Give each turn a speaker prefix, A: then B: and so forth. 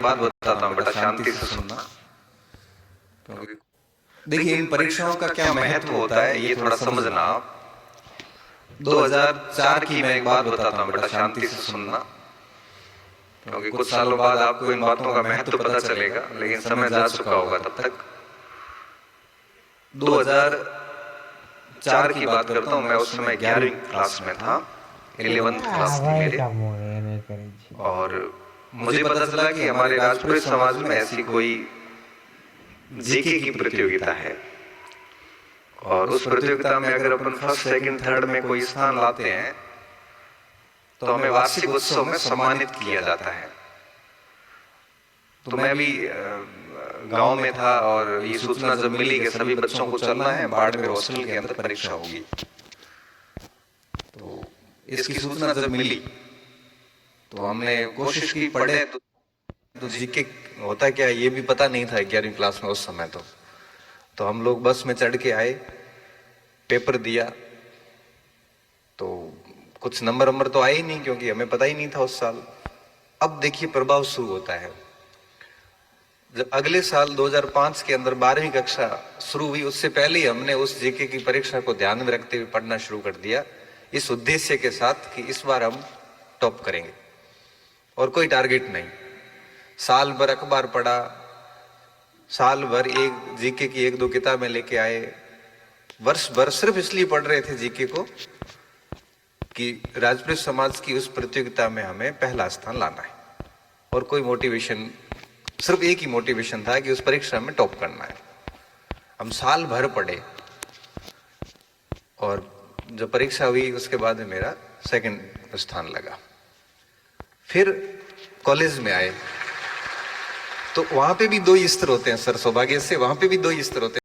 A: बात बताता हूँ बेटा, शांति से सुनना। क्योंकि देखिए इन परीक्षाओं का क्या महत्व होता है ये थोड़ा समझना आप। 2004 की मैं एक बात बताता हूँ बेटा, शांति से सुनना, क्योंकि कुछ सालों बाद आपको इन बातों का महत्व पता चलेगा, लेकिन समय जा चुका होगा तब तक। 2004 की बात करता हूँ, मैं उस समय 11वीं क्लास में था, 11th क्लास थी मेरी। और मुझे पता चला कि हमारे राजपुरी समाज में ऐसी कोई जीके की प्रतियोगिता है, और उस प्रतियोगिता में अगर अपन फर्स्ट सेकंड थर्ड में कोई स्थान लाते हैं तो हमें वार्षिक उत्सव में सम्मानित किया जाता है। तो मैं भी गांव में था और ये सूचना जब मिली कि सभी बच्चों को चलना है, बाड़मेर हॉस्टल के अंदर परीक्षा होगी, तो इसकी सूचना जब मिली तो हमने कोशिश की पढ़े। तो जीके होता क्या ये भी पता नहीं था 11वीं क्लास में उस समय। तो हम लोग बस में चढ़ के आए, पेपर दिया, तो कुछ नंबर तो आए ही नहीं, क्योंकि हमें पता ही नहीं था उस साल। अब देखिए प्रभाव शुरू होता है। जब अगले साल 2005 के अंदर 12वीं कक्षा शुरू हुई, उससे पहले ही हमने उस जीके की परीक्षा को ध्यान में रखते हुए पढ़ना शुरू कर दिया, इस उद्देश्य के साथ कि इस बार हम टॉप करेंगे, और कोई टारगेट नहीं। साल भर अखबार पढ़ा, साल भर एक जीके की 1-2 किताबें लेके आए, वर्ष भर सिर्फ इसलिए पढ़ रहे थे जीके को कि राजपूत समाज की उस प्रतियोगिता में हमें पहला स्थान लाना है, और कोई मोटिवेशन, सिर्फ एक ही मोटिवेशन था कि उस परीक्षा में टॉप करना है। हम साल भर पढ़े, और जब परीक्षा हुई उसके बाद में मेरा सेकंड स्थान लगा। फिर कॉलेज में आए तो वहां पे भी 2 स्तर होते हैं सर, सौभाग्य से वहां पे भी 2 स्तर होते हैं।